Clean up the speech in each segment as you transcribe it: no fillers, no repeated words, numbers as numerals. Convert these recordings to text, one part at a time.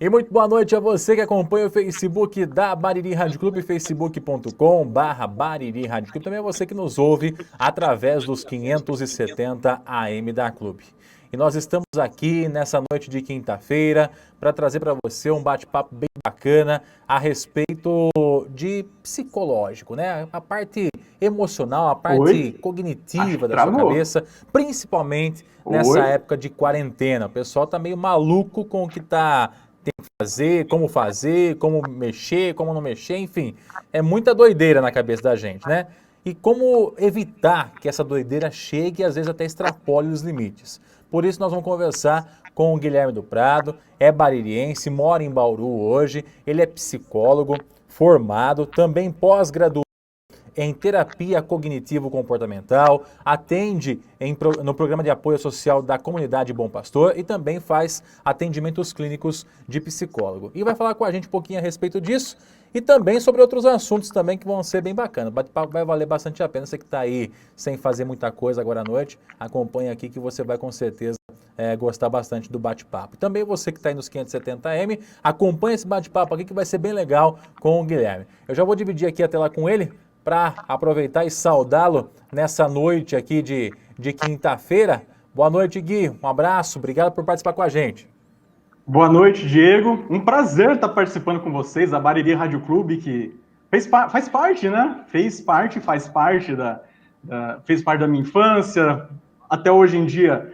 E muito boa noite a você que acompanha o Facebook da Bariri Rádio Clube, facebook.com/Bariri Rádio Clube. Também a você que nos ouve através dos 570 AM da Clube. E nós estamos aqui nessa noite de quinta-feira para trazer para você um bate-papo bem bacana a respeito de psicológico, né? A parte emocional, a parte Oi? Acho cognitiva que da sua travou. cabeça, principalmente nessa Oi? época de quarentena. O pessoal tá meio maluco com o que tá fazer, como mexer, como não mexer, enfim. É muita doideira na cabeça da gente, né? E como evitar que essa doideira chegue e às vezes até extrapole os limites. Por isso nós vamos conversar com o Guilherme do Prado, é baririense, mora em Bauru hoje, ele é psicólogo, formado, também pós-graduado em terapia cognitivo-comportamental, atende no programa de apoio social da comunidade Bom Pastor e também faz atendimentos clínicos de psicólogo. E vai falar com a gente um pouquinho a respeito disso e também sobre outros assuntos também que vão ser bem bacanas. O bate-papo vai valer bastante a pena. Você que está aí sem fazer muita coisa agora à noite, acompanha aqui que você vai com certeza gostar bastante do bate-papo. Também você que está aí nos 570M, acompanha esse bate-papo aqui que vai ser bem legal com o Guilherme. Eu já vou dividir aqui a tela com ele para aproveitar e saudá-lo nessa noite aqui de quinta-feira. Boa noite, Gui. Um abraço. Obrigado por participar com a gente. Boa noite, Diego. Um prazer estar participando com vocês, a Bariri Rádio Clube, que faz parte, né? Fez parte da minha infância. Até hoje em dia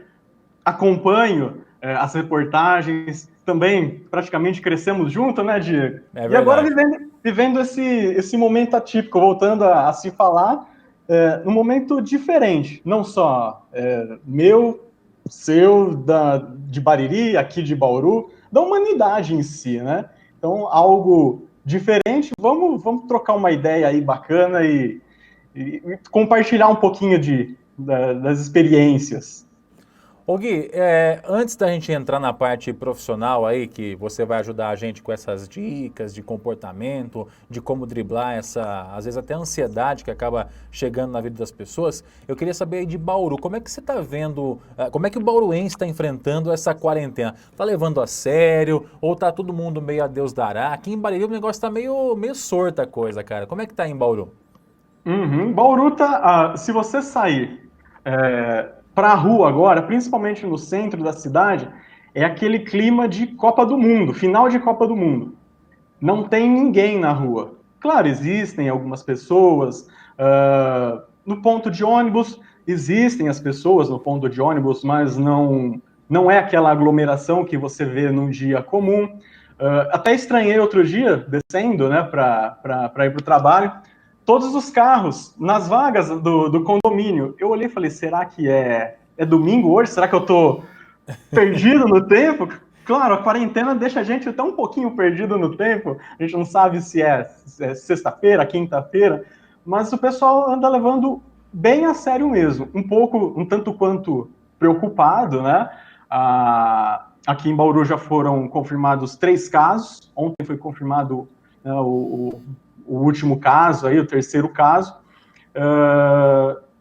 acompanho as reportagens. Também praticamente crescemos juntos, né, Diego? É E agora verdade. vivendo esse momento atípico, voltando a se falar, num momento diferente, não só meu, seu, de Bariri, aqui de Bauru, da humanidade em si, né? Então, algo diferente, vamos trocar uma ideia aí bacana e compartilhar um pouquinho das experiências. Ô Gui, antes da gente entrar na parte profissional aí, que você vai ajudar a gente com essas dicas de comportamento, de como driblar essa, às vezes até ansiedade que acaba chegando na vida das pessoas, eu queria saber aí de Bauru, como é que você está vendo, como é que o bauruense está enfrentando essa quarentena? Tá levando a sério ou tá todo mundo meio a Deus dará? Aqui em Bariri o negócio tá meio sorta a coisa, cara. Como é que tá em Bauru? Uhum. Bauru tá, se você sair para a rua agora, principalmente no centro da cidade, é aquele clima de Copa do Mundo, final de Copa do Mundo. Não tem ninguém na rua. Claro, existem algumas pessoas. No ponto de ônibus, existem as pessoas no ponto de ônibus, mas não é aquela aglomeração que você vê num dia comum. Até estranhei outro dia, descendo, né, para ir para o trabalho, todos os carros nas vagas do condomínio. Eu olhei e falei, será que é domingo hoje? Será que eu estou perdido no tempo? Claro, a quarentena deixa a gente até um pouquinho perdido no tempo. A gente não sabe se é sexta-feira, quinta-feira, mas o pessoal anda levando bem a sério mesmo. Um tanto quanto preocupado, né? Aqui em Bauru já foram confirmados 3 casos. Ontem foi confirmado, né, o último caso, aí, o terceiro caso.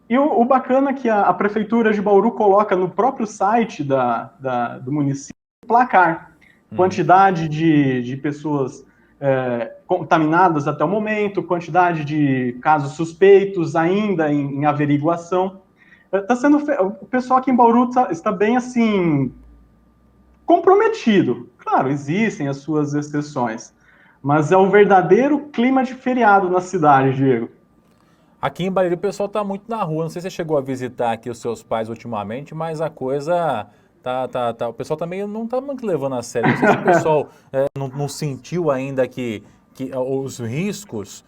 E o bacana é que a Prefeitura de Bauru coloca no próprio site do município placar, quantidade de pessoas contaminadas até o momento, quantidade de casos suspeitos ainda em averiguação. O pessoal aqui em Bauru está bem assim comprometido. Claro, existem as suas exceções, mas é um verdadeiro clima de feriado na cidade, Diego. Aqui em Bariri o pessoal tá muito na rua. Não sei se você chegou a visitar aqui os seus pais ultimamente, mas a coisa o pessoal tá meio, não tá muito levando a sério. Não sei se o pessoal não sentiu ainda que os riscos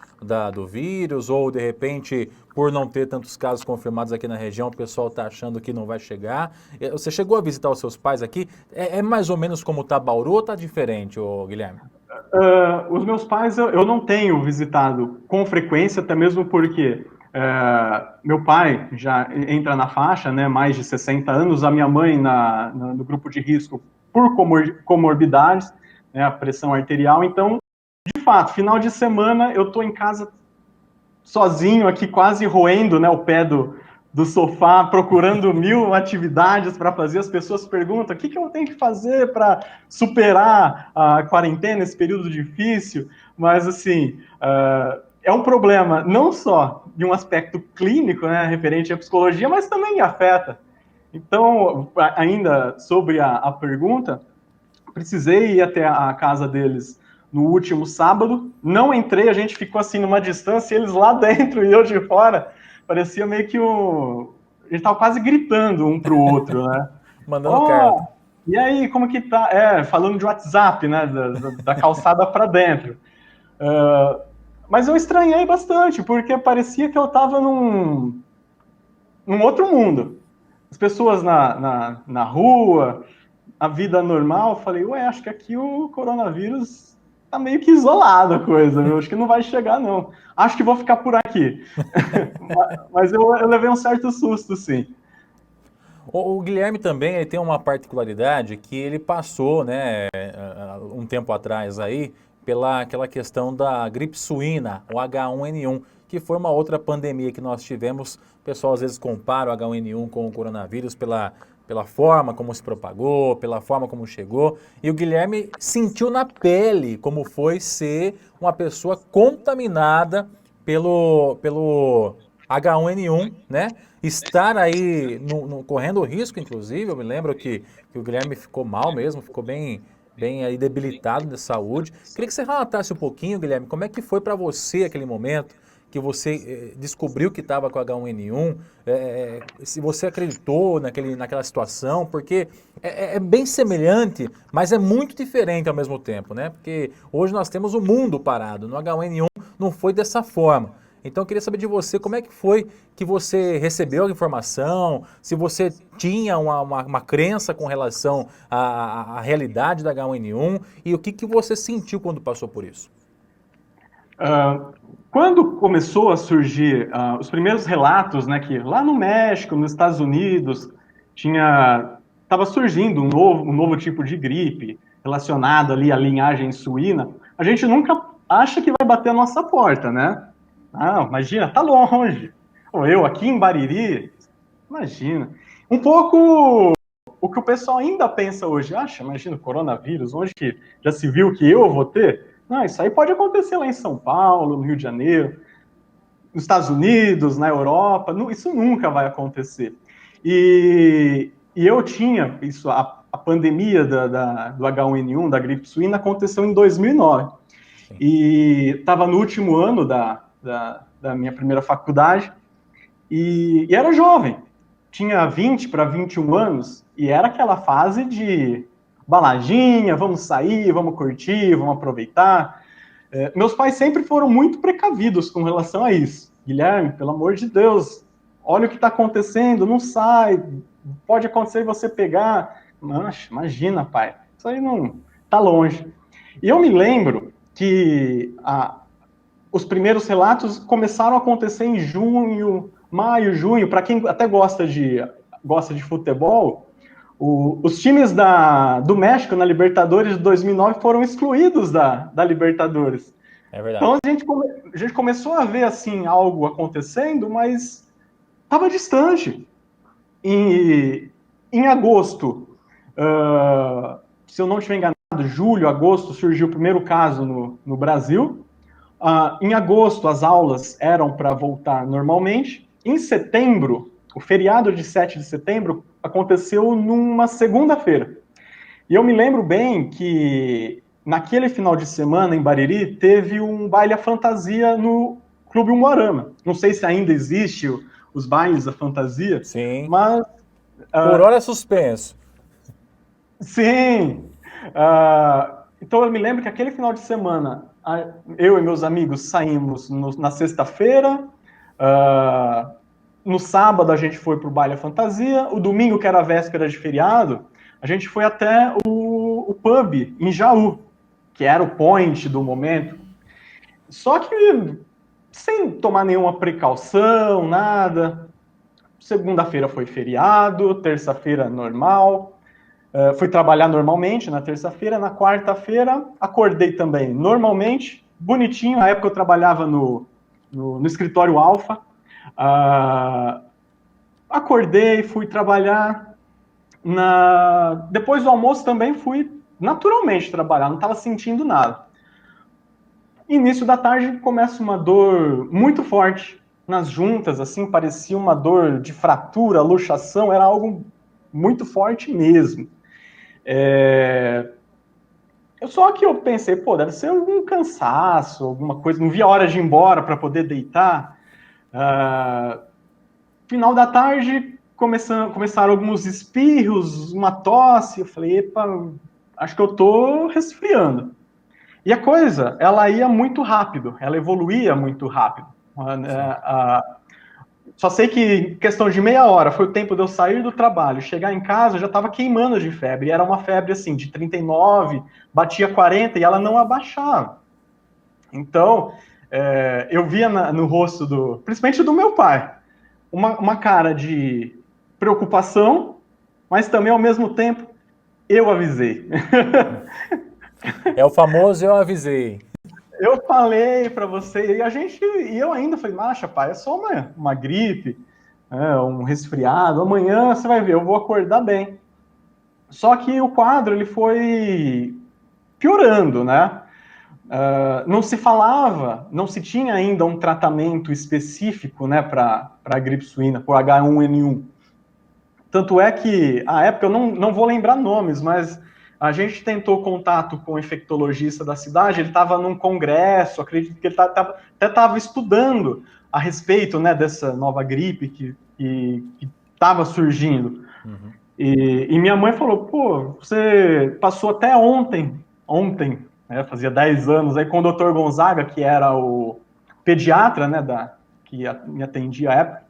do vírus, ou de repente, por não ter tantos casos confirmados aqui na região, o pessoal tá achando que não vai chegar. Você chegou a visitar os seus pais aqui? É mais ou menos como tá Bauru ou tá diferente, ô Guilherme? Os meus pais eu não tenho visitado com frequência, até mesmo porque meu pai já entra na faixa, né, mais de 60 anos, a minha mãe no grupo de risco por comorbidades, né, a pressão arterial. Então, de fato, final de semana eu estou em casa sozinho aqui, quase roendo, né, o pé do sofá procurando mil atividades para fazer. As pessoas perguntam: o que eu tenho que fazer para superar a quarentena, esse período difícil? Mas, assim, é um problema não só de um aspecto clínico, né, referente à psicologia, mas também afeta. Então, ainda sobre a pergunta, precisei ir até a casa deles no último sábado, não entrei, a gente ficou assim numa distância, eles lá dentro e eu de fora, parecia meio que a gente tava quase gritando um pro outro, né? Mandando Ó, carta. e aí, como que tá? Falando de WhatsApp, né, da calçada para dentro. Mas eu estranhei bastante, porque parecia que eu tava num outro mundo. As pessoas na rua, a vida normal, falei, ué, acho que aqui o coronavírus tá meio que isolado a coisa, viu? Acho que não vai chegar, não. Acho que vou ficar por aqui. Mas eu levei um certo susto, sim. O Guilherme também ele tem uma particularidade que ele passou, né, um tempo atrás aí, pela aquela questão da gripe suína, o H1N1, que foi uma outra pandemia que nós tivemos. O pessoal às vezes compara o H1N1 com o coronavírus pela forma como se propagou, pela forma como chegou. E o Guilherme sentiu na pele como foi ser uma pessoa contaminada pelo H1N1, né? Estar aí correndo o risco, inclusive, eu me lembro que o Guilherme ficou mal mesmo, ficou bem aí debilitado de saúde. Queria que você relatasse um pouquinho, Guilherme, como é que foi para você aquele momento que você descobriu que estava com H1N1, se você acreditou naquela situação, porque é bem semelhante, mas é muito diferente ao mesmo tempo, né? Porque hoje nós temos o mundo parado, no H1N1 não foi dessa forma. Então eu queria saber de você como é que foi que você recebeu a informação, se você tinha uma crença com relação à realidade da H1N1 e o que você sentiu quando passou por isso. Quando começou a surgir os primeiros relatos, né, que lá no México, nos Estados Unidos, estava surgindo um novo tipo de gripe relacionado ali à linhagem suína, a gente nunca acha que vai bater a nossa porta, né? Ah, imagina, tá longe. Ou eu aqui em Bariri, imagina. Um pouco o que o pessoal ainda pensa hoje. Acha, imagina, coronavírus, onde que já se viu que eu vou ter? Não, isso aí pode acontecer lá em São Paulo, no Rio de Janeiro, nos Estados Unidos, na Europa. Isso nunca vai acontecer. E eu tinha isso, a pandemia do H1N1, da gripe suína, aconteceu em 2009. Sim. E estava no último ano da minha primeira faculdade e era jovem. Tinha 20 para 21 anos e era aquela fase de baladinha, vamos sair, vamos curtir, vamos aproveitar. Meus pais sempre foram muito precavidos com relação a isso. Guilherme, pelo amor de Deus, olha o que está acontecendo, não sai, pode acontecer você pegar. Mancha, imagina, pai, isso aí não está longe. E eu me lembro que os primeiros relatos começaram a acontecer em junho, maio, junho. Para quem até gosta de futebol, os times do México na Libertadores de 2009 foram excluídos da Libertadores. É verdade. Então a gente começou a ver assim algo acontecendo, mas estava distante. Em agosto, se eu não estiver enganado, julho, agosto, surgiu o primeiro caso no Brasil. Em agosto, as aulas eram para voltar normalmente. Em setembro, o feriado de 7 de setembro aconteceu numa segunda-feira. E eu me lembro bem que naquele final de semana, em Bariri, teve um baile à fantasia no Clube Umuarama. Não sei se ainda existe os bailes à fantasia, Sim. mas Por hora é suspenso. sim. Então eu me lembro que aquele final de semana, eu e meus amigos saímos na sexta-feira. No sábado a gente foi pro baile à fantasia. O domingo, que era a véspera de feriado, a gente foi até o pub em Jaú, que era o point do momento. Só que sem tomar nenhuma precaução, nada. Segunda-feira foi feriado, terça-feira normal. Fui trabalhar normalmente na terça-feira, na quarta-feira acordei também normalmente, bonitinho. Na época eu trabalhava no escritório Alfa. Acordei, fui trabalhar. Depois do almoço também fui naturalmente trabalhar, não estava sentindo nada. Início da tarde começa uma dor muito forte nas juntas, assim, parecia uma dor de fratura, luxação, era algo muito forte mesmo. Só que eu pensei, pô, deve ser algum cansaço, alguma coisa, não via a hora de ir embora para poder deitar. Final da tarde, começaram alguns espirros, uma tosse, eu falei, epa, acho que eu tô resfriando. E a coisa, ela ia muito rápido, ela evoluía muito rápido. Só sei que questão de meia hora foi o tempo de eu sair do trabalho, chegar em casa, eu já estava queimando de febre. E era uma febre assim, de 39, batia 40 e ela não abaixava. Então, eu via no rosto principalmente do meu pai, uma cara de preocupação, mas também ao mesmo tempo eu avisei. É o famoso eu avisei. Eu falei para você, e eu ainda falei, macha, pai, é só uma gripe, um resfriado, amanhã você vai ver, eu vou acordar bem. Só que o quadro, ele foi piorando, né? Não se falava, não se tinha ainda um tratamento específico, né, para a gripe suína, para o H1N1. Tanto é que, à época, eu não vou lembrar nomes, mas a gente tentou contato com o infectologista da cidade, ele estava num congresso, acredito que ele até estava estudando a respeito, né, dessa nova gripe que estava surgindo. Uhum. E minha mãe falou, pô, você passou até ontem, né, fazia 10 anos, aí com o Dr. Gonzaga, que era o pediatra, né, que me atendia à época,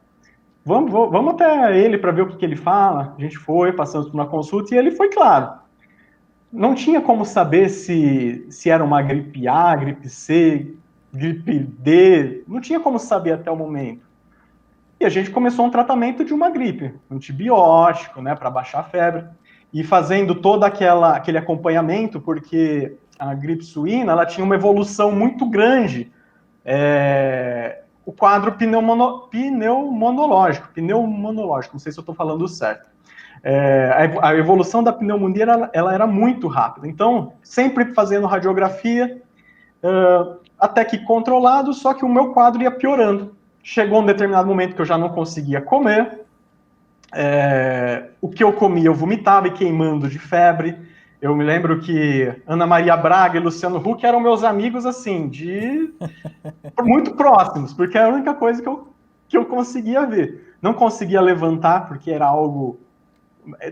vamos até ele para ver o que ele fala. A gente foi, passamos por uma consulta e ele foi claro. Não tinha como saber se era uma gripe A, gripe C, gripe D, não tinha como saber até o momento. E a gente começou um tratamento de uma gripe, antibiótico, né, para baixar a febre, e fazendo todo aquele acompanhamento, porque a gripe suína ela tinha uma evolução muito grande. O quadro pneumonológico, não sei se eu estou falando certo. A evolução da pneumonia ela era muito rápida. Então, sempre fazendo radiografia, até que controlado, só que o meu quadro ia piorando. Chegou um determinado momento que eu já não conseguia comer. O que eu comia, eu vomitava e queimando de febre. Eu me lembro que Ana Maria Braga e Luciano Huck eram meus amigos, assim, muito próximos, porque era a única coisa que eu conseguia ver. Não conseguia levantar, porque era algo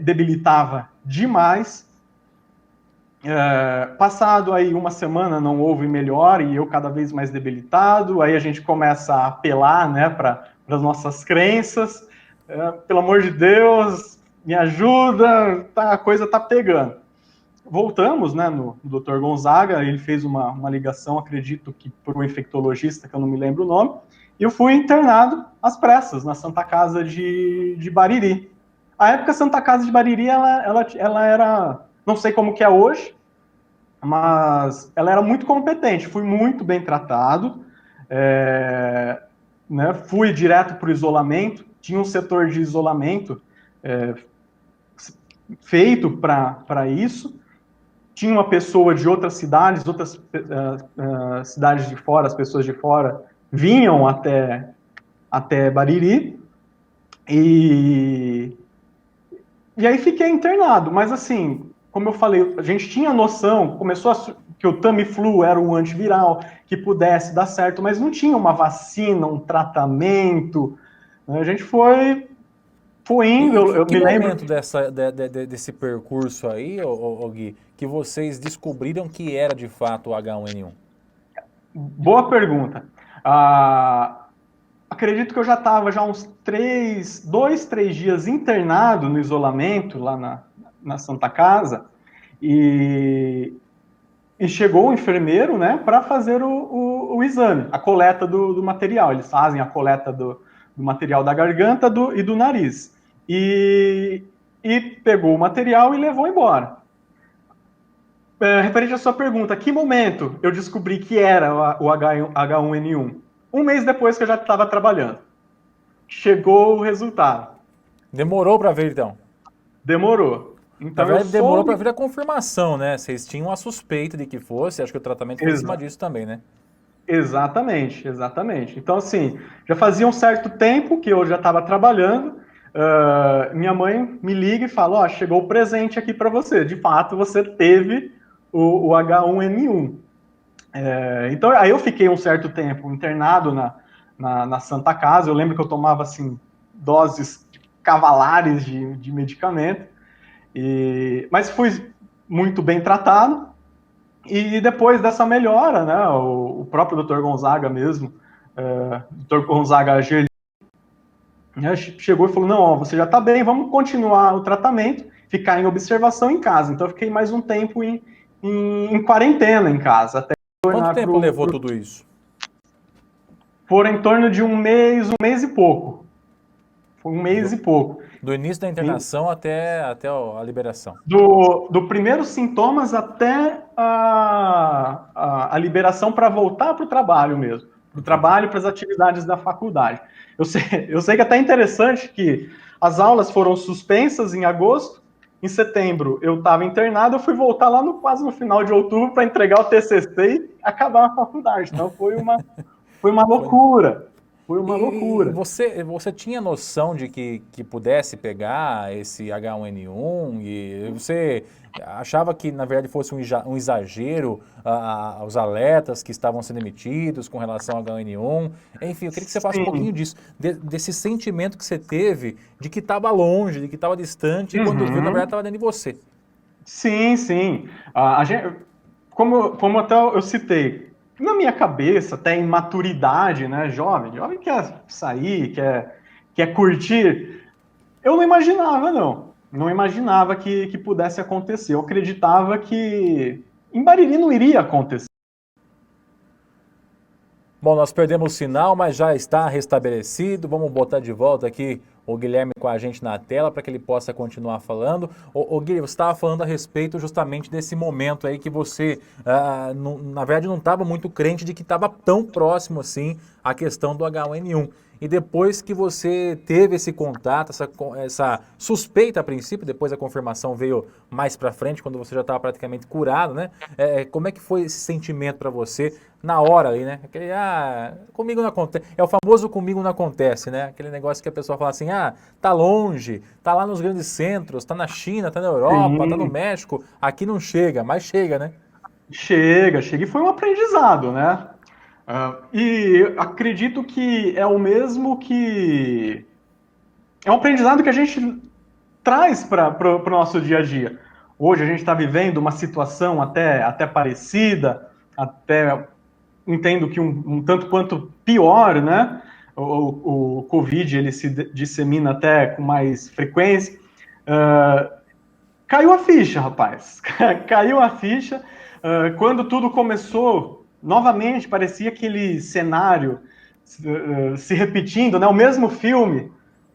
debilitava demais. Passado aí uma semana não houve melhor e eu cada vez mais debilitado, aí a gente começa a apelar, né, para as nossas crenças. Pelo amor de Deus, me ajuda, a coisa tá pegando. Voltamos, né, no Dr. Gonzaga, ele fez uma ligação, acredito que por um infectologista, que eu não me lembro o nome, e eu fui internado às pressas, na Santa Casa de Bariri. A época, a Santa Casa de Bariri, ela era, não sei como que é hoje, mas ela era muito competente, fui muito bem tratado, né, fui direto para o isolamento, tinha um setor de isolamento feito para isso, tinha uma pessoa de outras cidades, cidades de fora, as pessoas de fora vinham até Bariri, e aí fiquei internado, mas assim, como eu falei, a gente tinha noção, que o Tamiflu era um antiviral, que pudesse dar certo, mas não tinha uma vacina, um tratamento, né? A gente foi indo, eu me lembro... momento desse percurso aí, Gui, que vocês descobriram que era de fato o H1N1? Boa pergunta. Acredito que eu já estava uns 2, 3 dias internado no isolamento, lá na Santa Casa, e chegou o enfermeiro, né, para fazer o exame, a coleta do material. Eles fazem a coleta do material da garganta e do nariz. E pegou o material e levou embora. Referente à sua pergunta, que momento eu descobri que era o H1N1? Um mês depois que eu já estava trabalhando. Chegou o resultado. Demorou para ver, então. Demorou. Na Então eu verdade, demorou para soube. vir a confirmação, né? Vocês tinham a suspeita de que fosse, acho que o tratamento foi em cima Exa- disso também, né? Exatamente, exatamente. Então, assim, já fazia um certo tempo que eu já estava trabalhando. Minha mãe me liga e fala: Ó, chegou o presente aqui para você. De fato, você teve o H1N1. Então, aí eu fiquei um certo tempo internado na Santa Casa. Eu lembro que eu tomava, assim, doses cavalares de medicamento. Mas fui muito bem tratado. E depois dessa melhora, né, o próprio Dr. Gonzaga mesmo, Dr. Gonzaga Gerli, né, chegou e falou: não, ó, você já está bem, vamos continuar o tratamento, ficar em observação em casa. Então eu fiquei mais um tempo em quarentena em casa, até Quanto retornar tempo levou tudo isso? por em torno de um mês e pouco. Foi um mês Do, e pouco. do início da internação até a liberação. Do primeiro sintomas até a liberação para voltar para o trabalho mesmo, para o Entendi. trabalho, para as atividades da faculdade. Eu sei que é até interessante que as aulas foram suspensas em agosto, em setembro eu estava internado, eu fui voltar lá quase no final de outubro para entregar o TCC e acabar a faculdade. Então foi uma Foi. loucura, foi uma E loucura. você tinha noção de que pudesse pegar esse H1N1 e você achava que na verdade fosse um exagero os alertas que estavam sendo emitidos com relação ao H1N1? Enfim, eu queria que você falasse um pouquinho Sim. disso, desse sentimento que você teve de que estava longe, de que estava distante e quando viu, na verdade Uhum. estava dentro de você. Sim, sim. A gente, como até eu citei, na minha cabeça, até em maturidade, né, jovem quer sair, quer curtir. Eu não imaginava, não. Não imaginava que pudesse acontecer. Eu acreditava que em Bariri não iria acontecer. Bom, nós perdemos o sinal, mas já está restabelecido. Vamos botar de volta aqui o Guilherme com a gente na tela para que ele possa continuar falando. Ô Guilherme, você estava falando a respeito justamente desse momento aí que você, na verdade, não estava muito crente de que estava tão próximo assim a questão do H1N1. E depois que você teve esse contato, essa suspeita a princípio, depois a confirmação veio mais para frente, quando você já estava praticamente curado, né? Como é que foi esse sentimento para você na hora ali, né? Aquele, comigo não acontece. É o famoso comigo não acontece, né? Aquele negócio que a pessoa fala assim, tá longe, tá lá nos grandes centros, tá na China, tá na Europa, tá no Sim, México, aqui não chega, mas chega, né? chega. E foi um aprendizado, né? E acredito que é o mesmo que. É um aprendizado que a gente traz para o nosso dia a dia. Hoje a gente está vivendo uma situação até parecida, até entendo que um tanto quanto pior, né? O Covid ele se dissemina até com mais frequência. Uh, Caiu a ficha, rapaz. Caiu a ficha. Quando tudo começou, novamente parecia aquele cenário se repetindo, né? O mesmo filme.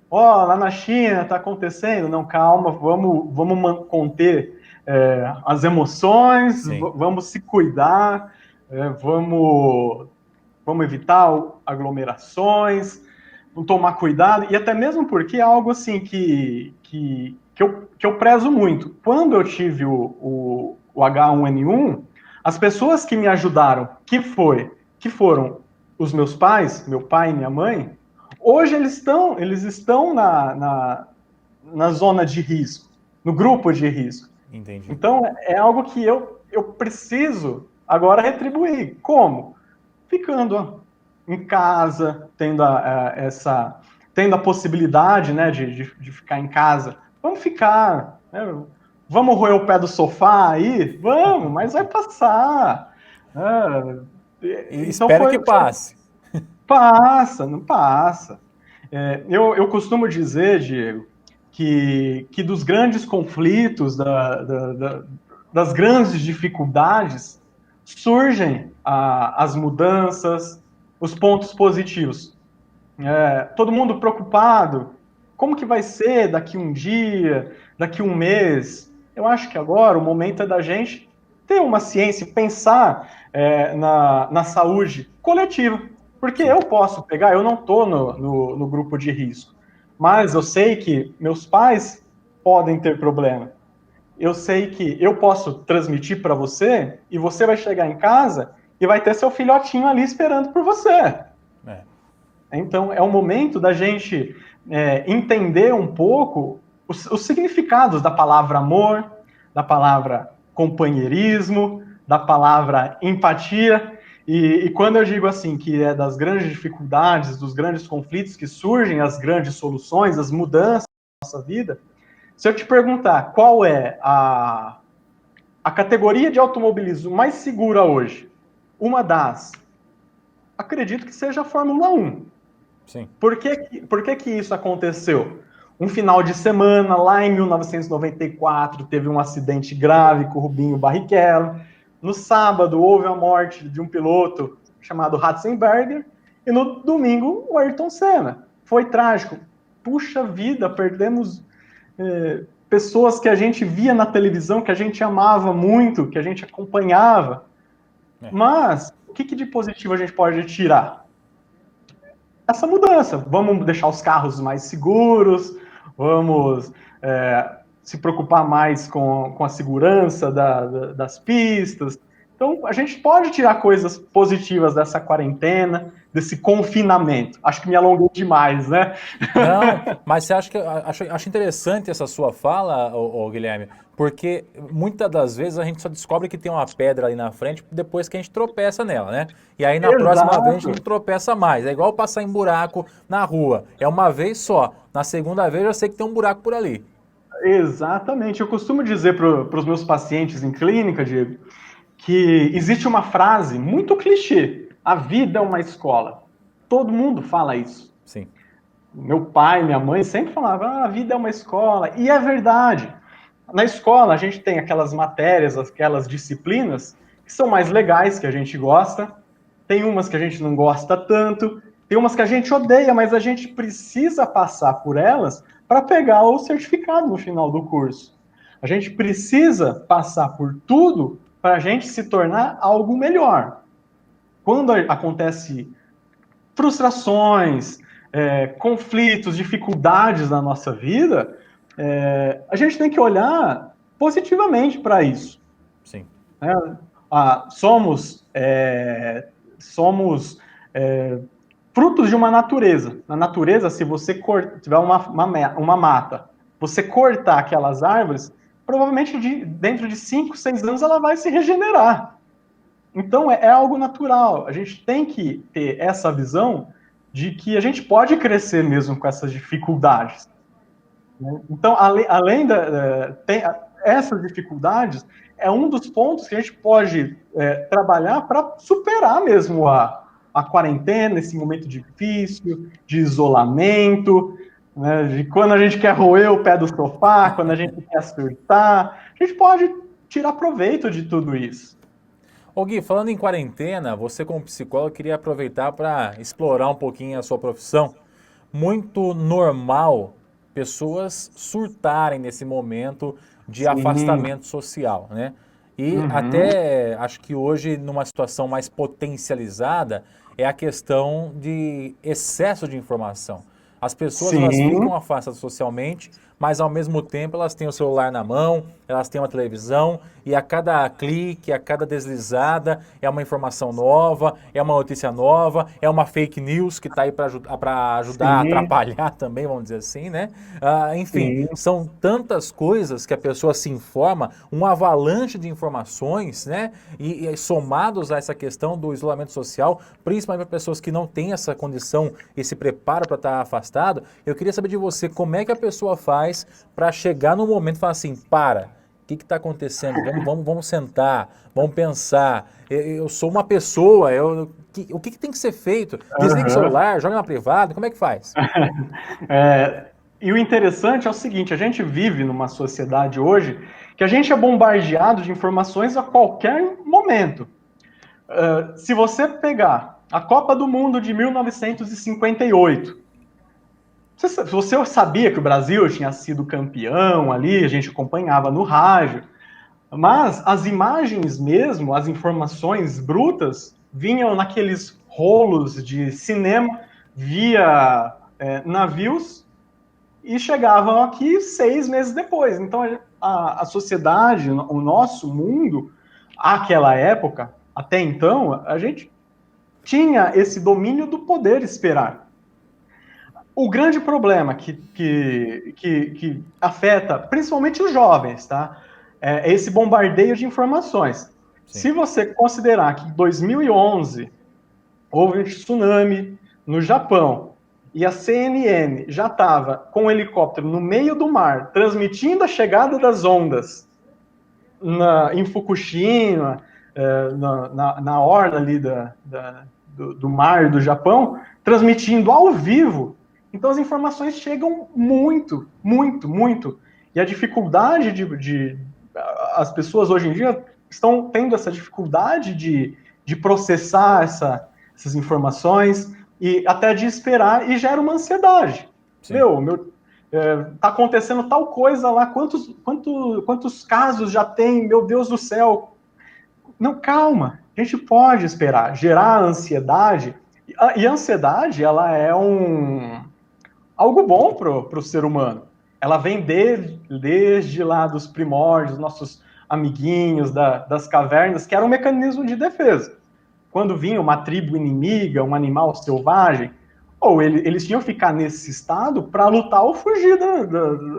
Ó, lá na China está acontecendo. Não, calma, vamos conter as emoções, Sim. vamos se cuidar, vamos evitar aglomerações, vamos tomar cuidado, e até mesmo porque é algo assim que eu prezo muito. Quando eu tive o H1N1, as pessoas que me ajudaram, que foram os meus pais, meu pai e minha mãe, hoje eles estão na zona de risco, no grupo de risco. Entendi. Então, é algo que eu preciso agora retribuir. Como? Ficando em casa, tendo a possibilidade, né, de ficar em casa. Vamos ficar, né? Vamos roer o pé do sofá aí? Vamos, mas vai passar. Ah, E então espero que passe. passa, não passa. Eu costumo dizer, Diego, que dos grandes conflitos, das grandes dificuldades, surgem as mudanças, os pontos positivos. Todo mundo preocupado, como que vai ser daqui um dia, daqui um mês? Eu acho que agora o momento é da gente ter uma ciência, pensar na saúde coletiva. Porque Sim. eu posso pegar, eu não estou no grupo de risco, mas eu sei que meus pais podem ter problema. Eu sei que eu posso transmitir para você e você vai chegar em casa e vai ter seu filhotinho ali esperando por você. É. Então, é o momento da gente entender um pouco os significados da palavra amor, da palavra companheirismo, da palavra empatia. E quando eu digo assim, que é das grandes dificuldades, dos grandes conflitos que surgem, as grandes soluções, as mudanças na nossa vida, se eu te perguntar qual é a categoria de automobilismo mais segura hoje, uma das, acredito que seja a Fórmula 1. Sim. Por que isso aconteceu? Um final de semana, lá em 1994, teve um acidente grave com o Rubinho Barrichello. No sábado, houve a morte de um piloto chamado Ratzenberger. E no domingo, o Ayrton Senna. Foi trágico. Puxa vida, perdemos pessoas que a gente via na televisão, que a gente amava muito, que a gente acompanhava. Mas, o que de positivo a gente pode tirar? Essa mudança. Vamos deixar os carros mais seguros, vamos se preocupar mais com a segurança das pistas. Então, a gente pode tirar coisas positivas dessa quarentena, desse confinamento. Acho que me alonguei demais, né? Não, mas você acha que acho interessante essa sua fala, ô Guilherme, porque muitas das vezes a gente só descobre que tem uma pedra ali na frente depois que a gente tropeça nela, né? E aí na próxima vez a gente não tropeça mais. É igual passar em buraco na rua. É uma vez só. Na segunda vez eu sei que tem um buraco por ali. Exatamente. Eu costumo dizer para os meus pacientes em clínica, Diego, que existe uma frase muito clichê: a vida é uma escola. Todo mundo fala isso. Sim. Meu pai, minha mãe sempre falavam, a vida é uma escola. E é verdade. Na escola a gente tem aquelas matérias, aquelas disciplinas que são mais legais, que a gente gosta. Tem umas que a gente não gosta tanto. Tem umas que a gente odeia, mas a gente precisa passar por elas para pegar o certificado no final do curso. A gente precisa passar por tudo para a gente se tornar algo melhor. Quando acontece frustrações, conflitos, dificuldades na nossa vida, a gente tem que olhar positivamente para isso. Sim. Somos frutos de uma natureza. Na natureza, se você tiver uma mata, você cortar aquelas árvores, provavelmente dentro de 5, 6 anos ela vai se regenerar. Então, é algo natural. A gente tem que ter essa visão de que a gente pode crescer mesmo com essas dificuldades. Então, além essas dificuldades, é um dos pontos que a gente pode trabalhar para superar mesmo a quarentena, esse momento difícil, de isolamento, né, de quando a gente quer roer o pé do sofá, quando a gente quer surtar. A gente pode tirar proveito de tudo isso. Ô Gui, falando em quarentena, você como psicólogo queria aproveitar para explorar um pouquinho a sua profissão. Muito normal pessoas surtarem nesse momento de Sim. afastamento social, né? E até acho que hoje, numa situação mais potencializada, é a questão de excesso de informação. As pessoas elas ficam afastadas socialmente, mas ao mesmo tempo elas têm o celular na mão, elas têm uma televisão e a cada clique, a cada deslizada é uma informação nova, é uma notícia nova, é uma fake news que está aí para ajudar a atrapalhar também, vamos dizer assim, né? Enfim, são tantas coisas que a pessoa se informa, um avalanche de informações, né? E somados a essa questão do isolamento social, principalmente para pessoas que não têm essa condição, esse preparo para estar afastado, eu queria saber de você como é que a pessoa faz para chegar no momento e falar assim, para, o que está acontecendo? Vamos sentar, vamos pensar. Eu sou uma pessoa, o que tem que ser feito? Desliga o celular, joga na privada, como é que faz? E o interessante é o seguinte, a gente vive numa sociedade hoje que a gente é bombardeado de informações a qualquer momento. Se você pegar a Copa do Mundo de 1958, você sabia que o Brasil tinha sido campeão ali, a gente acompanhava no rádio, mas as imagens mesmo, as informações brutas, vinham naqueles rolos de cinema via navios e chegavam aqui 6 meses depois. Então, a sociedade, o nosso mundo, àquela época, até então, a gente tinha esse domínio do poder esperar. O grande problema que afeta principalmente os jovens, tá? É esse bombardeio de informações. Sim. Se você considerar que em 2011 houve um tsunami no Japão e a CNN já estava com um helicóptero no meio do mar, transmitindo a chegada das ondas em Fukushima, na orla ali do mar do Japão, transmitindo ao vivo. Então as informações chegam muito, muito, muito. E a dificuldade as pessoas hoje em dia estão tendo essa dificuldade de processar essas informações e até de esperar, e gera uma ansiedade. Sim. Tá acontecendo tal coisa lá, quantos casos já tem, meu Deus do céu. Não, calma, a gente pode esperar, gerar ansiedade, e a ansiedade, ela é algo bom para o ser humano. Ela vem desde lá dos primórdios, nossos amiguinhos das cavernas, que era um mecanismo de defesa. Quando vinha uma tribo inimiga, um animal selvagem, ou eles tinham que ficar nesse estado para lutar ou fugir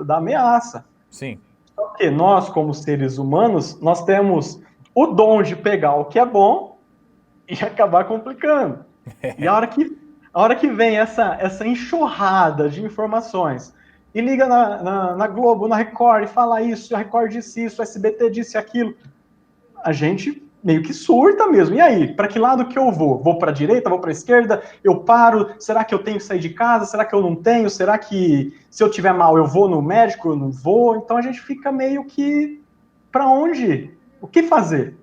da ameaça. Sim. Porque nós, como seres humanos, nós temos o dom de pegar o que é bom e acabar complicando. E a hora que vem essa enxurrada de informações, e liga na Globo, na Record, e fala isso, a Record disse isso, o SBT disse aquilo, a gente meio que surta mesmo. E aí, para que lado que eu vou? Vou para a direita, vou para a esquerda, eu paro, será que eu tenho que sair de casa, será que eu não tenho, será que se eu tiver mal eu vou no médico, eu não vou? Então a gente fica meio que, para onde? O que fazer?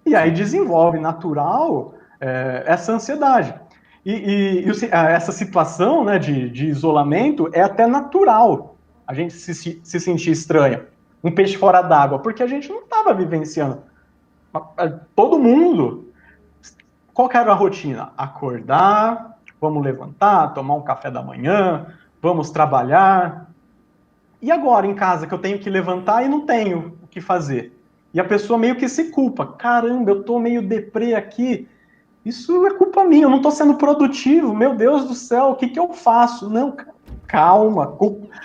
E aí desenvolve natural essa ansiedade. Essa situação, né, de isolamento é até natural a gente se sentir estranha. Um peixe fora d'água, porque a gente não estava vivenciando. Todo mundo. Qual que era a rotina? Acordar, vamos levantar, tomar um café da manhã, vamos trabalhar. E agora em casa que eu tenho que levantar e não tenho o que fazer? E a pessoa meio que se culpa. Caramba, eu tô meio deprê aqui. Isso é culpa minha, eu não tô sendo produtivo. Meu Deus do céu, o que que eu faço? Não, calma,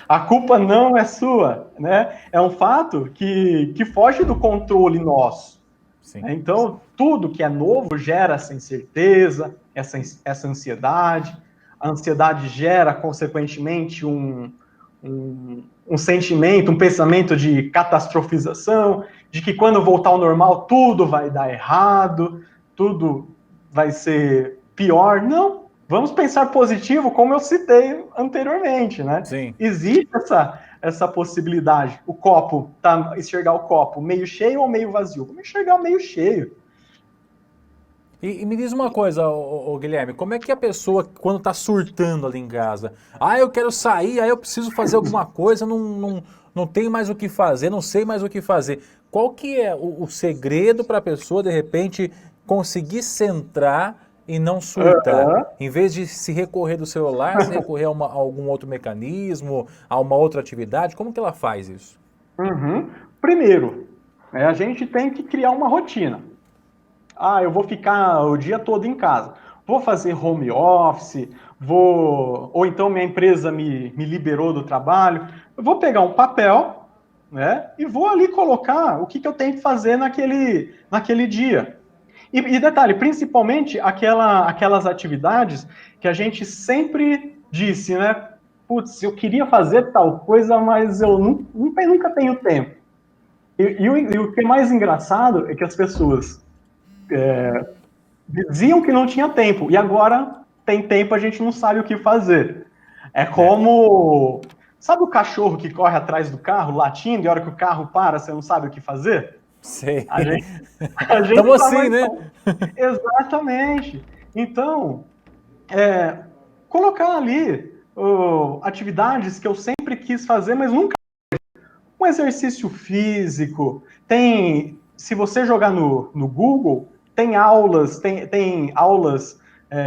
a culpa não é sua, né? É um fato que foge do controle nosso. Sim. Então, tudo que é novo gera essa incerteza, essa ansiedade. A ansiedade gera, consequentemente, um sentimento, um pensamento de catastrofização, de que quando voltar ao normal tudo vai dar errado, tudo vai ser pior. Não, vamos pensar positivo, como eu citei anteriormente, né? Sim. Existe essa possibilidade. Enxergar o copo meio cheio ou meio vazio? Vamos enxergar meio cheio. E me diz uma coisa, Guilherme, como é que a pessoa, quando está surtando ali em casa, eu quero sair, eu preciso fazer alguma coisa, não tenho mais o que fazer, não sei mais o que fazer. Qual que é o segredo para a pessoa, de repente, conseguir centrar e não surtar? Em vez de se recorrer do celular, se recorrer a algum outro mecanismo, a uma outra atividade, como que ela faz isso? Primeiro, a gente tem que criar uma rotina. Eu vou ficar o dia todo em casa. Vou fazer home office, ou então minha empresa me liberou do trabalho. Eu vou pegar um papel, né, e vou ali colocar o que eu tenho que fazer naquele dia. E detalhe, principalmente aquelas atividades que a gente sempre disse, né? Putz, eu queria fazer tal coisa, mas eu nunca tenho tempo. E o que é mais engraçado é que as pessoas diziam que não tinha tempo, e agora tem tempo, a gente não sabe o que fazer. É como... Sabe o cachorro que corre atrás do carro, latindo, e a hora que o carro para, você não sabe o que fazer? Sei. A gente Estamos tá assim, né? Exatamente. Então, colocar ali atividades que eu sempre quis fazer, mas nunca. Um exercício físico. Se você jogar no Google, tem aulas, tem aulas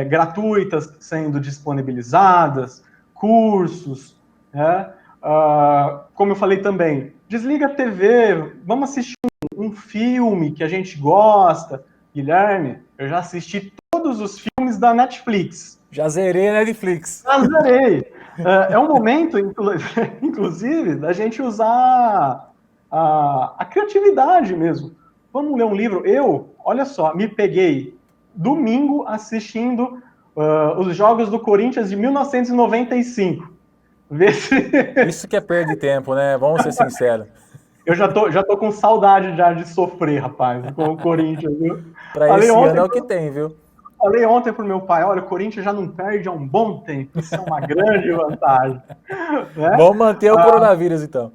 gratuitas sendo disponibilizadas, cursos, né? Como eu falei também, desliga a TV, vamos assistir um filme que a gente gosta. Guilherme, eu já assisti todos os filmes da Netflix. Já zerei a Netflix. Já zerei. É um momento, inclusive, da gente usar a criatividade mesmo. Vamos ler um livro? Olha só, me peguei domingo assistindo os Jogos do Corinthians de 1995. Vê se... Isso que é perda de tempo, né? Vamos ser sinceros. Eu já tô com saudade já de sofrer, rapaz, com o Corinthians, viu? Para Falei esse ano ontem, é o que tem, viu? falei ontem pro meu pai, olha, o Corinthians já não perde há um bom tempo, isso é uma grande vantagem. Né? Vamos manter o coronavírus, então.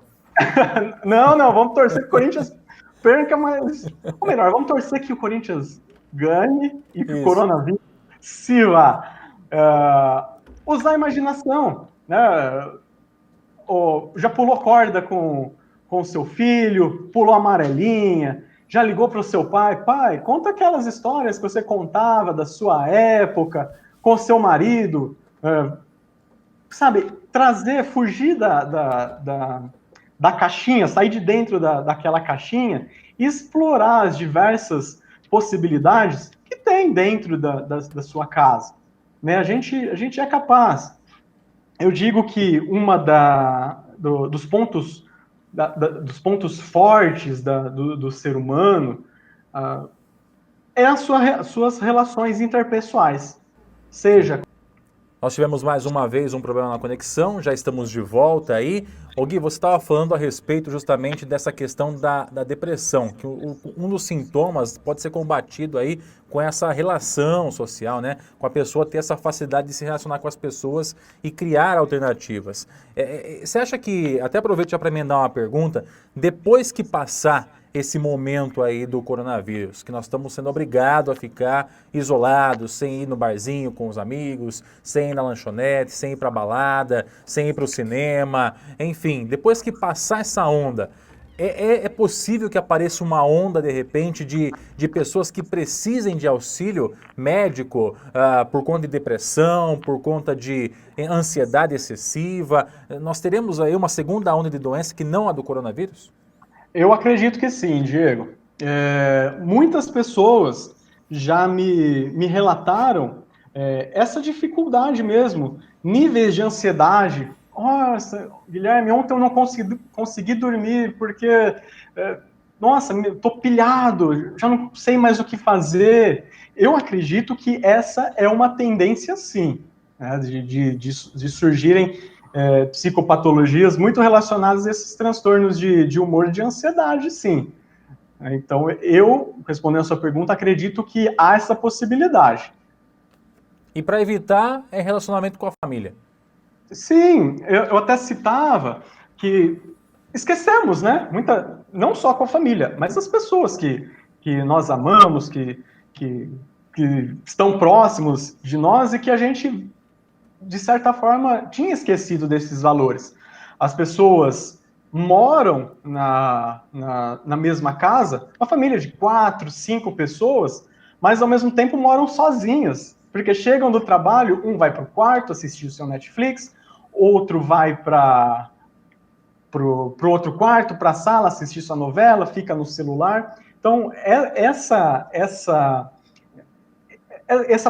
Não, vamos torcer que o Corinthians perca, mas... Ou melhor, vamos torcer que o Corinthians ganhe e que o Isso. coronavírus se vá. Usar a imaginação, né? Já pulou corda com o seu filho, pulou amarelinha, já ligou para o seu pai, pai, conta aquelas histórias que você contava da sua época, com o seu marido, sabe, fugir da caixinha, sair de dentro daquela caixinha e explorar as diversas possibilidades que tem dentro da sua casa. Né? A gente é capaz. Eu digo que dos pontos fortes do ser humano é as suas relações interpessoais. Seja... Nós tivemos mais uma vez um problema na conexão, já estamos de volta aí. Ô Gui, você estava falando a respeito justamente dessa questão da depressão, que um dos sintomas pode ser combatido aí com essa relação social, né? Com a pessoa ter essa facilidade de se relacionar com as pessoas e criar alternativas. Você acha que, até aproveito já para emendar uma pergunta, depois que passar esse momento aí do coronavírus, que nós estamos sendo obrigados a ficar isolados, sem ir no barzinho com os amigos, sem ir na lanchonete, sem ir para balada, sem ir para o cinema, enfim, depois que passar essa onda, é possível que apareça uma onda, de repente, de pessoas que precisem de auxílio médico por conta de depressão, por conta de ansiedade excessiva? Nós teremos aí uma segunda onda de doença que não a do coronavírus? Eu acredito que sim, Diego. Muitas pessoas já me relataram essa dificuldade mesmo, níveis de ansiedade. Nossa, Guilherme, ontem eu não consegui dormir porque, nossa, estou pilhado, já não sei mais o que fazer. Eu acredito que essa é uma tendência, sim, né, de surgirem psicopatologias muito relacionadas a esses transtornos de humor e de ansiedade, sim. Então, eu, respondendo a sua pergunta, acredito que há essa possibilidade. E para evitar, é relacionamento com a família. Sim, eu até citava que esquecemos, né? Não só com a família, mas as pessoas que nós amamos, que estão próximos de nós e que a gente, de certa forma, tinha esquecido desses valores. As pessoas moram na mesma casa, uma família de 4, 5 pessoas, mas ao mesmo tempo moram sozinhas, porque chegam do trabalho, um vai para o quarto assistir o seu Netflix, outro vai para o outro quarto, para a sala, assistir sua novela, fica no celular. Então, essa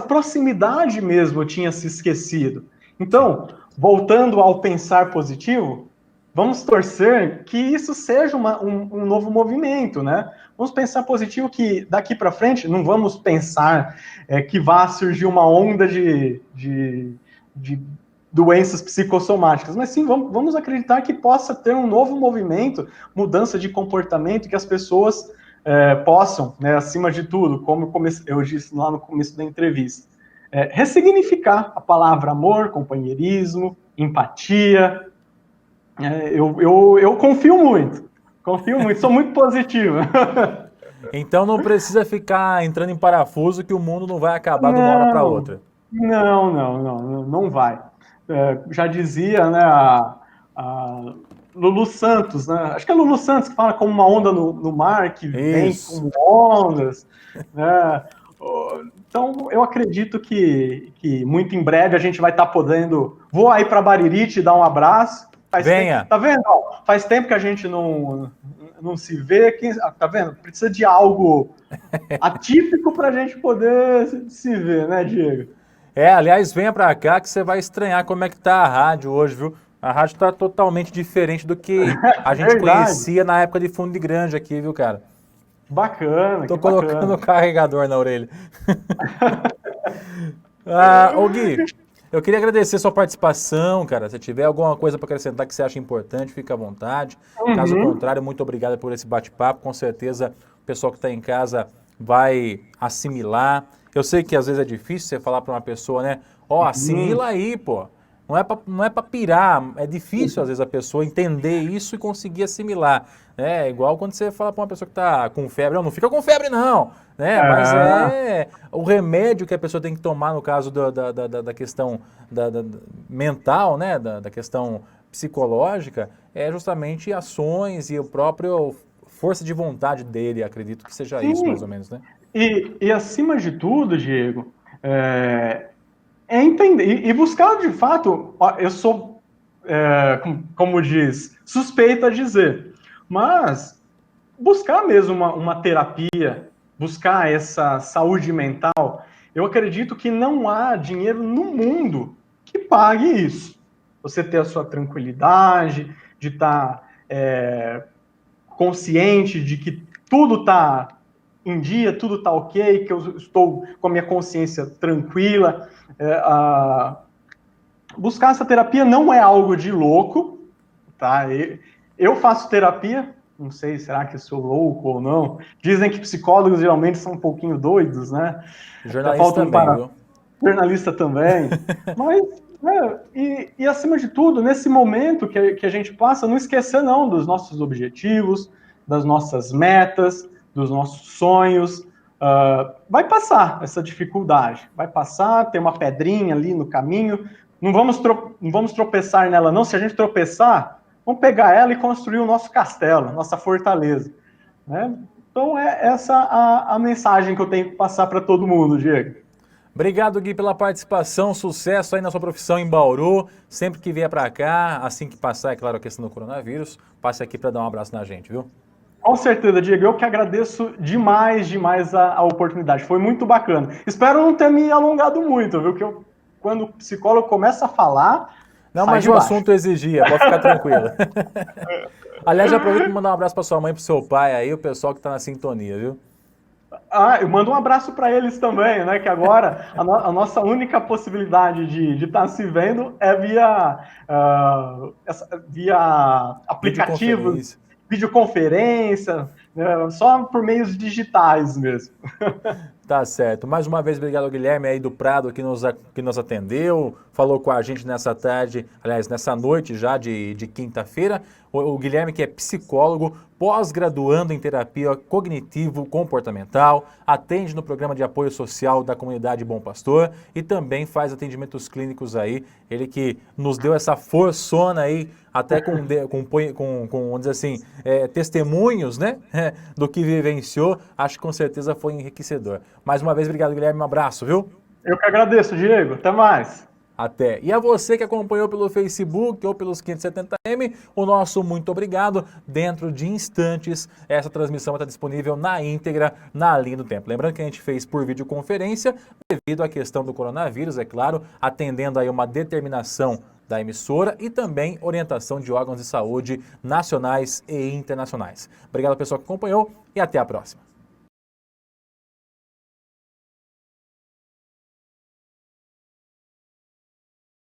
proximidade mesmo eu tinha se esquecido. Então, voltando ao pensar positivo, vamos torcer que isso seja um novo movimento, né? Vamos pensar positivo que daqui para frente não vamos pensar que vá surgir uma onda de doenças psicossomáticas, mas sim vamos acreditar que possa ter um novo movimento, mudança de comportamento, que as pessoas possam, né, acima de tudo, como eu disse lá no começo da entrevista, ressignificar a palavra amor, companheirismo, empatia. Eu confio muito, sou muito positivo. Então não precisa ficar entrando em parafuso que o mundo não vai acabar de uma hora para outra. Não vai. Já dizia, né, a Lulu Santos, né? Acho que é a Lulu Santos que fala como uma onda no mar, que vem como ondas. Né? Então, eu acredito que muito em breve a gente vai estar podendo... Vou aí para Bariri te dar um abraço, Venha. Tá vendo? Ó, faz tempo que a gente não se vê. Tá vendo? Precisa de algo atípico para a gente poder se ver, né, Diego? Aliás, venha pra cá que você vai estranhar como é que tá a rádio hoje, viu? A rádio tá totalmente diferente do que a gente Verdade. conhecia na época de fundo de granja aqui, viu, cara? Bacana, Tô que colocando o bacana. carregador na orelha. Ô Gui, eu queria agradecer sua participação, cara. Se tiver alguma coisa para acrescentar que você acha importante, fica à vontade. Caso Uhum. contrário, muito obrigado por esse bate-papo. Com certeza o pessoal que está em casa vai assimilar. Eu sei que às vezes é difícil você falar para uma pessoa, né? Ó, Hum. assimila aí, pô. Não é pra pirar, é difícil às vezes a pessoa entender isso e conseguir assimilar. É igual quando você fala para uma pessoa que está com febre, não fica com febre não, né? Mas É, é o remédio que a pessoa tem que tomar no caso da questão mental, né? Da questão psicológica, é justamente ações e o próprio força de vontade dele, acredito que seja isso mais ou sim. menos, né? E acima de tudo, Diego, é entender e buscar de fato. Ó, eu sou, como diz, suspeito a dizer, mas buscar mesmo uma terapia, buscar essa saúde mental, eu acredito que não há dinheiro no mundo que pague isso. Você ter a sua tranquilidade, de estar consciente de que tudo está em dia, tudo está ok, que eu estou com a minha consciência tranquila. Buscar essa terapia não é algo de louco, tá? Eu faço terapia, não sei, será que eu sou louco ou não? Dizem que psicólogos geralmente são um pouquinho doidos, né? Até Jornalista falta um também, para viu? jornalista também. Mas, e acima de tudo, nesse momento que a gente passa, não esquecer não dos nossos objetivos, das nossas metas, dos nossos sonhos. Vai passar essa dificuldade, vai passar, tem uma pedrinha ali no caminho, não vamos tropeçar nela não, se a gente tropeçar, vamos pegar ela e construir o nosso castelo, nossa fortaleza. Né? Então é essa a mensagem que eu tenho que passar para todo mundo, Diego. Obrigado, Gui, pela participação. Sucesso aí na sua profissão em Bauru. Sempre que vier para cá, assim que passar, é claro, a questão do coronavírus, passe aqui para dar um abraço na gente, viu? Com certeza, Diego. Eu que agradeço demais, demais a oportunidade. Foi muito bacana. Espero não ter me alongado muito, viu? Que quando o psicólogo começa a falar, Não, sai mas de o baixo. assunto exigia, pode ficar tranquila. Aliás, já aproveito para mandar um abraço para sua mãe e para seu pai aí, o pessoal que está na sintonia, viu? Eu mando um abraço para eles também, né? Que agora a nossa única possibilidade de estar se vendo é via aplicativos, Videoconferência. videoconferência, né, só por meios digitais mesmo. Tá certo. Mais uma vez, obrigado ao Guilherme aí do Prado que nos atendeu, falou com a gente nessa tarde, aliás, nessa noite já de quinta-feira. O Guilherme que é psicólogo, pós-graduando em terapia cognitivo-comportamental, atende no programa de apoio social da comunidade Bom Pastor e também faz atendimentos clínicos aí. Ele que nos deu essa forçona aí, até vamos dizer assim, testemunhos, né, do que vivenciou. Acho que com certeza foi enriquecedor. Mais uma vez, obrigado, Guilherme. Um abraço, viu? Eu que agradeço, Diego. Até mais. Até. E a você que acompanhou pelo Facebook ou pelos 570M, o nosso muito obrigado. Dentro de instantes, essa transmissão vai estar disponível na íntegra, na linha do tempo. Lembrando que a gente fez por videoconferência, devido à questão do coronavírus, é claro, atendendo aí uma determinação da emissora e também orientação de órgãos de saúde nacionais e internacionais. Obrigado, pessoal que acompanhou e até a próxima.